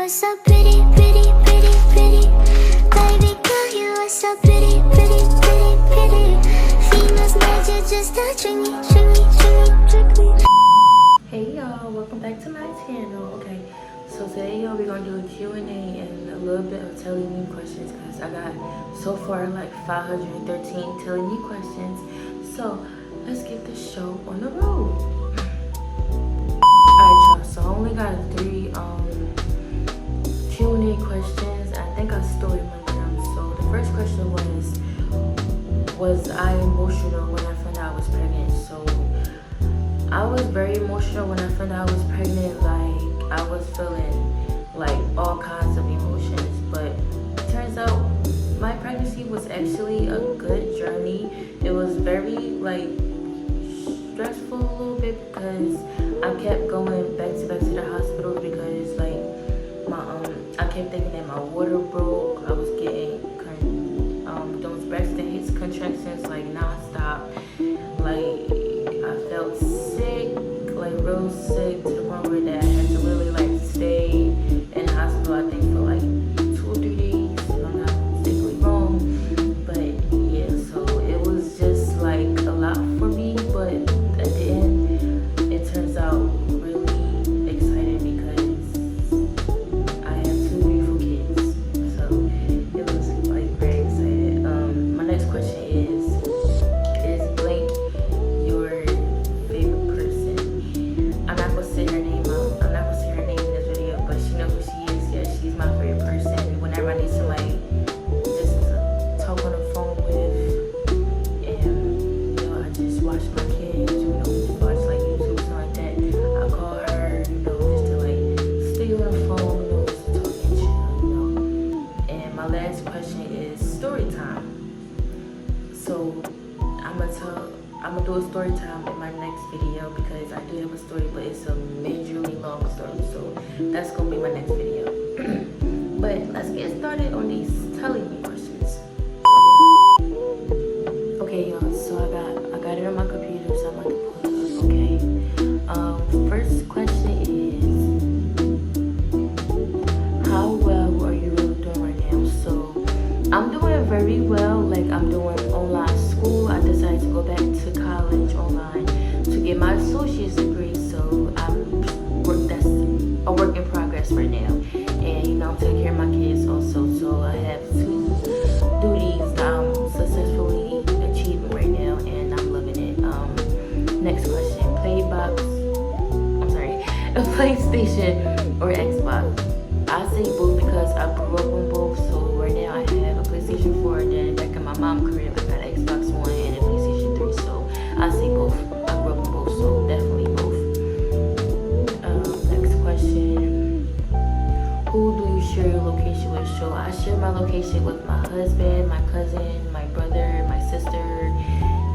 so pretty, pretty, pretty, pretty. Baby girl, you are so pretty, pretty, pretty, pretty. Females magic, just trick me, trick me, trick me, trick me. Hey y'all, welcome back to my channel. Okay, so today y'all, we're gonna do a Q&A and a little bit of telling you questions, because I got so far like 513 telling you questions. So let's get this show on the road. Alright y'all, so I only got 3 Q&A questions. I think I stored them. So the first question was I emotional when I found out I was pregnant? So I was very emotional when I found out I was pregnant. Like, I was feeling like all kinds of emotions, but it turns out my pregnancy was actually a good journey. It was very like stressful a little bit, because I kept going back to the hospital, because like I kept thinking that my water broke. I was getting those Braxton Hicks contractions like nonstop. Like, I felt sick, like real sick, to the point where that I had to really like stay in the hospital, I think for like 2 or 3 days, if I'm not mistakenly wrong. But yeah, so it was just like a lot for me, but at the end it turns out really exciting, because I have 2 beautiful kids. So it was like very excited. My next question is blank your favorite person? I'm not gonna say her name out. I'm not gonna say her name in this video, but she knows who she is. Yeah, she's my favorite person. Whenever I need somebody just to talk on the phone with, and I just watch my kids, watch like YouTube, something like that, I call her, just to like stay on the phone, just to talk and chill, And my last question is story time. So I'm gonna do a story time in my next video, because I do have a story, but it's a majorly long story, so that's gonna be my next video. But let's get started on these telling me questions. Okay y'all, so I got it on my computer, so I'm going to pull it up. Okay, first question is, how well are you really doing right now? So I'm doing very well. Like, I'm doing online school. I decided to go back to college online to get my associate's degree. So that's a work in progress right now. And I'm taking care of my kids also. So I have 2 duties that I'm successfully achieving right now, and I'm loving it. Next question: PlayStation or Xbox? I say both, because I grew up on both. So right now I have a PlayStation 4, and then back in my mom's crib I got an Xbox One and a PlayStation 3. So I say both. I grew up on both, so definitely both. Next question: who do you share your location with? So I share my location with my husband, my cousin, my brother, my sister.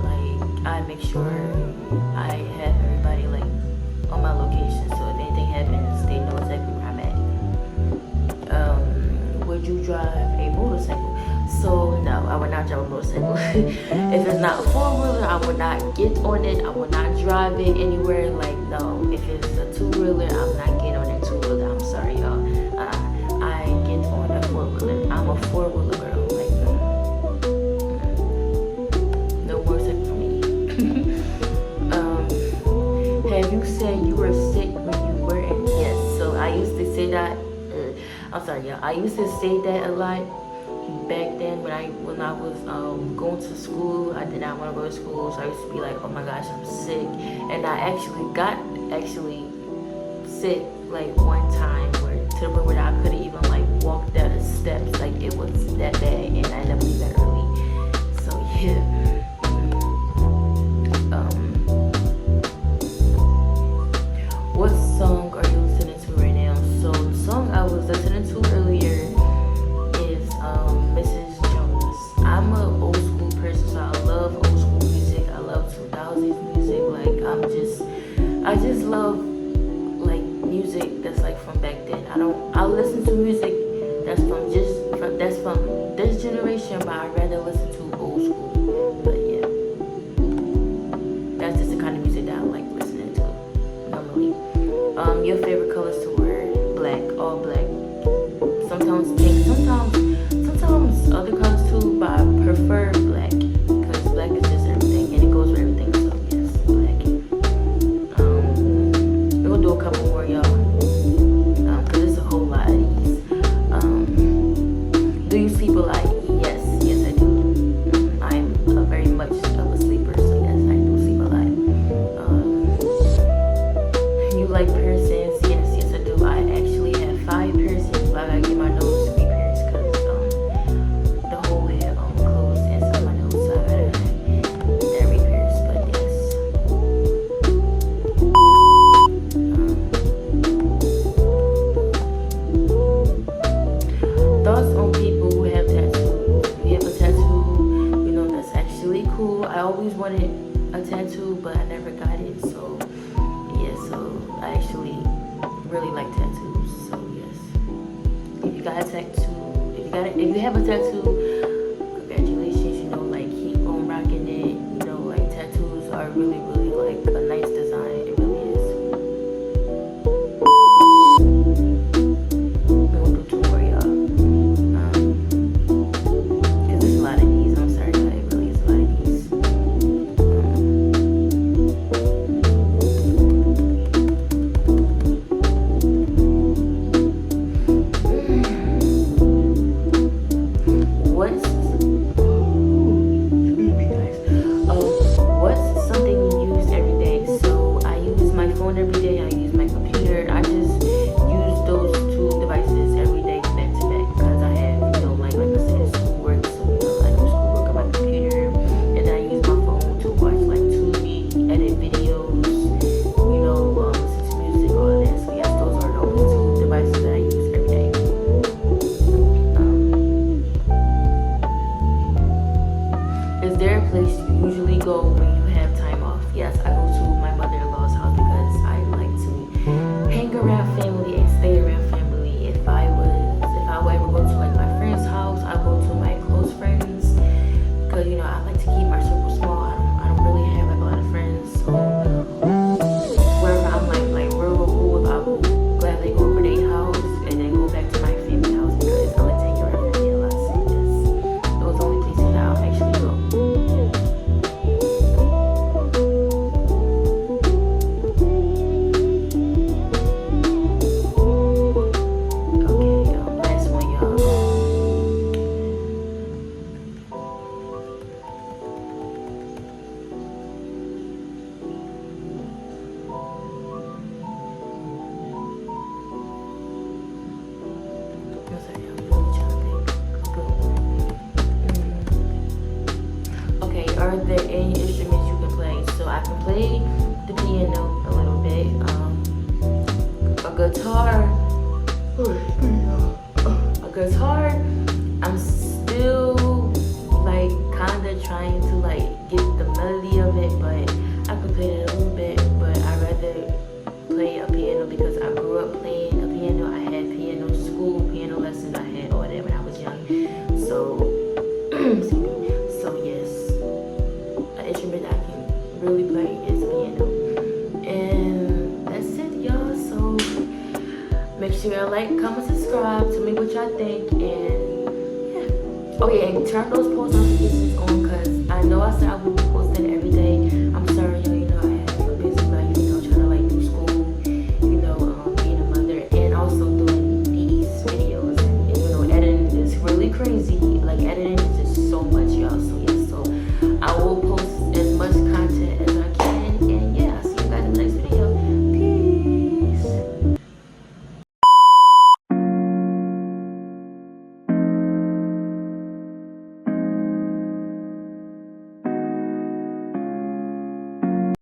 Like, I make sure I have everybody like on my location, so if anything happens, they know exactly where I'm at. Would you drive a motorcycle? So no, I would not drive a motorcycle. If it's not a 4-wheeler, I would not get on it. I would not drive it anywhere. Like, no. If it's a 2-wheeler, I'm not getting on that 2-wheeler. I'm sorry, y'all. I get on a 4-wheeler. I'm a 4-wheeler girl. Like, no motorcycle for me. Have you said you were sick when you weren't? Yes. So I used to say that. I'm sorry, y'all. I used to say that a lot back then when I was going to school. I did not want to go to school, so I used to be like, oh my gosh, I'm sick. And I actually got sick like one time, where to the point where I couldn't even like walk down the steps. Like, it was that bad, and I ended up leaving early. So yeah. What song are you listening to right now? So the song I was listening to earlier is Mrs. Jones. I'm an old school person, so I love old school music. I love 2000s music. Like, I just love like music that's like from back then. I listen to music that's from this generation, but I'd rather listen to old school. But yeah, that's just the kind of music that I like listening to normally. Your favorite colors to wear? Black, all black. sometimes pink, sometimes other colors too, but I prefer black because black is just everything and it goes with everything. So yes, black. We'll do a couple more, y'all, because it's a whole lot of these. Do you sleep a lot? Yes, I do. I'm very much of a sleeper, so yes, I do sleep a lot. You like piercings? Yes, I do. I actually have 5 piercings, but I gotta get my nose re-pierced because the whole head closed inside my nose, so I gotta get that re-pierced. But yes. Thoughts on people who have tattoos. If you have a tattoo, you know that's actually cool. I always wanted a tattoo, but I never got it. So yeah, so I actually really like tattoos. So yes, if you got a tattoo, if you have a tattoo, congratulations. You know, like keep on rocking it. You know, like tattoos are really like a nice design. It really is. We'll do 2 more, y'all. Cause there's a lot of these. I'm sorry, but it really is a lot of these. What's something you use every day? So I use my phone every day. I use my computer. I just use those 2 devices every day back to back because I have, you know, like I said, schoolwork. So you know, I do schoolwork on my computer, and then I use my phone to watch like TV, edit videos, you know, listen to music, all that. So yes, those are the only 2 devices that I use every day. Is there a place you usually go when you have time off? Yes, I go to my mother-in-law's house because I like to hang around family and stay around family. If I would ever go to like my friend's house, I go to my close friends because you know I like to keep my circle small. I don't really have like a lot of friends, so wherever I'm like real cool with, I will gladly go over their house and then go back to my family house because I like to hang around family a lot. So yes, those are the only places that I'll actually go. Okay, are there any instruments you can play? So I can play the piano a little bit, a guitar. I'm still like kinda trying to like get the melody of it, but I can play it a little bit. But I'd rather play a piano because I grew up playing a piano. I had piano school, piano lessons. I had all that when I was young. So, excuse me. So yes, an instrument I can really play is piano. And that's it, y'all. So make sure y'all like, comment, subscribe. Tell me what y'all think. And yeah. Oh yeah, and turn those post notifications on because I know I said I would